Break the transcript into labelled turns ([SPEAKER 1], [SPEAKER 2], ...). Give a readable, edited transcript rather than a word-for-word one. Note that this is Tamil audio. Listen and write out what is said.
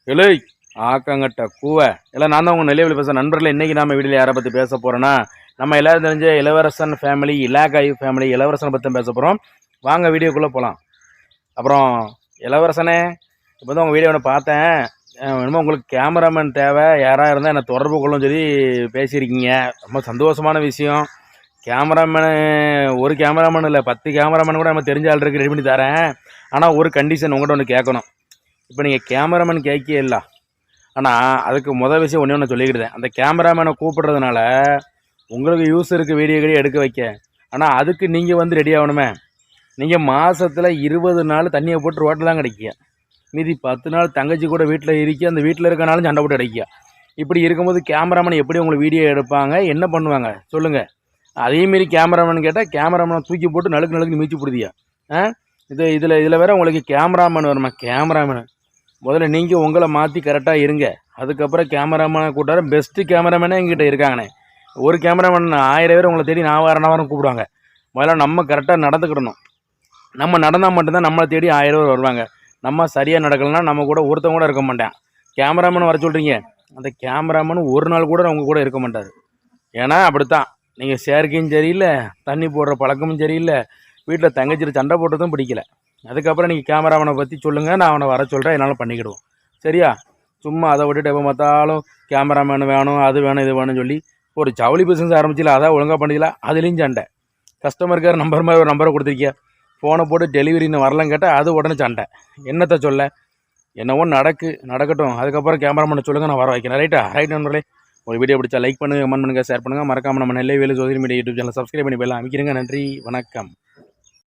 [SPEAKER 1] இலை ஆக்கங்கட்ட கூவை எல்லாம் நான் தான் உங்கள் நிலையில் பேச நண்பர்கள். இன்றைக்கி நம்ம வீட்டில் யாரை பற்றி பேச போகிறோன்னா, நம்ம எல்லோரும் தெரிஞ்ச இளவரசன் ஃபேமிலி, இலாக்காய் ஃபேமிலி, இளவரசனை பற்றி பேச போகிறோம். வாங்க வீடியோக்குள்ளே போகலாம். அப்புறம் இளவரசனே, இப்போ தான் உங்கள் வீடியோ ஒன்று பார்த்தேன். என்னமோ உங்களுக்கு கேமராமேன் தேவை, யாராக இருந்தால் என்னை தொடர்பு கொள்ளும் சொல்லி பேசியிருக்கீங்க. ரொம்ப சந்தோஷமான விஷயம். கேமராமேனு ஒரு கேமராமேன் இல்லை, 10 கேமராமேன் கூட நம்ம தெரிஞ்ச ஆள் ரெடி பண்ணி தரேன். ஆனால் ஒரு கண்டிஷன் உங்கள்கிட்ட ஒன்று கேட்கணும். இப்போ நீங்கள் கேமராமேன் கேட்க இல்லை, ஆனால் அதுக்கு முதல் விஷயம் ஒன்று சொல்லிக்கிட்டேன். அந்த கேமராமேனை கூப்பிடுறதுனால உங்களுக்கு யூஸ் இருக்குது வீடியோ எடுக்க வைக்க. ஆனால் அதுக்கு நீங்கள் வந்து ரெடி ஆகணுமே. நீங்கள் மாதத்தில் 20 நாள் தண்ணியை போட்டு ரோட்டில் தான் கிடைக்க, மீதி 10 நாள் தங்கச்சி கூட வீட்டில் இருக்கி அந்த வீட்டில் இருக்கனாலும் சண்டை போட்டு கிடைக்க. இப்படி இருக்கும்போது கேமராமேன் எப்படி உங்களுக்கு வீடியோ எடுப்பாங்க, என்ன பண்ணுவாங்க சொல்லுங்கள். அதேமாரி கேமராமேன் கேட்டால் கேமராமேனை தூக்கி போட்டு நழுக்கு மீச்சு பிடிதியா? இதில் வேறு உங்களுக்கு கேமராமேன் வருமா? கேமராமேனு முதல்ல நீங்கள் உங்களை மாற்றி கரெக்டாக இருங்க. அதுக்கப்புறம் கேமராமேனை கூட்டார பெஸ்ட்டு கேமராமேனே எங்கிட்ட இருக்காங்கண்ணே. ஒரு கேமராமேன் 1000 பேர் உங்களை தேடி நான் வாரம் கூப்பிடுவாங்க. முதல்ல நம்ம கரெக்டாக நடந்துக்கிடணும். நம்ம நடந்தால் மட்டும்தான் நம்மளை தேடி 1000 பேர் வருவாங்க. நம்ம சரியாக நடக்கலைன்னா நம்ம கூட ஒருத்தவங்க கூட இருக்க மாட்டேன். கேமராமேன் வர சொல்கிறீங்க, அந்த கேமராமேன் ஒரு நாள் கூட அவங்க கூட இருக்க மாட்டார். ஏன்னா அப்படித்தான். நீங்கள் செயற்கையும் சரியில்லை, தண்ணி போடுற பழக்கமும் சரியில்லை, வீட்டில் தங்கச்சிட்டு சண்டை போட்டதும் பிடிக்கல. அதுக்கப்புறம் நீங்கள் கேமராமேனை பற்றி சொல்லுங்கள், நான் அவனை வர சொல்கிறேன், என்னால் பண்ணிக்கிடுவோம். சரியா? சும்மா அதை விட்டுட்டு எப்போ பார்த்தாலும் கேமராமேன் வேணும், அது வேணும், இது வேணும்னு சொல்லி ஒரு ஜவுளி பிஸ்னஸ் ஆரம்பிச்சில, அதான் ஒழுங்காக பண்ணிக்கல. அதுலேயும் சண்டை. கஸ்டமருக்கார நம்பர் மாதிரி ஒரு நம்பரை கொடுத்துருக்கியா, ஃபோனை போட்டு டெலிவரின்னு வரலன்னு கேட்டால் அது உடனே சண்டை. என்னத்தை சொல்ல? என்னவோ நடக்கட்டும். அதுக்கப்புறம் கேமராமேனை சொல்லுங்கள், நான் வர வைக்கிறேன். ரைட் நண்பர்களே. ஒரு வீடியோ பிடிச்சா லைக் பண்ணுங்கள், கமெண்ட் பண்ணுங்கள், ஷேர் பண்ணுங்கள். மறக்காமல் நம்ம Nellai Velu social media YouTube channel subscribe பண்ணி போயிடலாம். அமைக்கிறேங்க. நன்றி, வணக்கம்.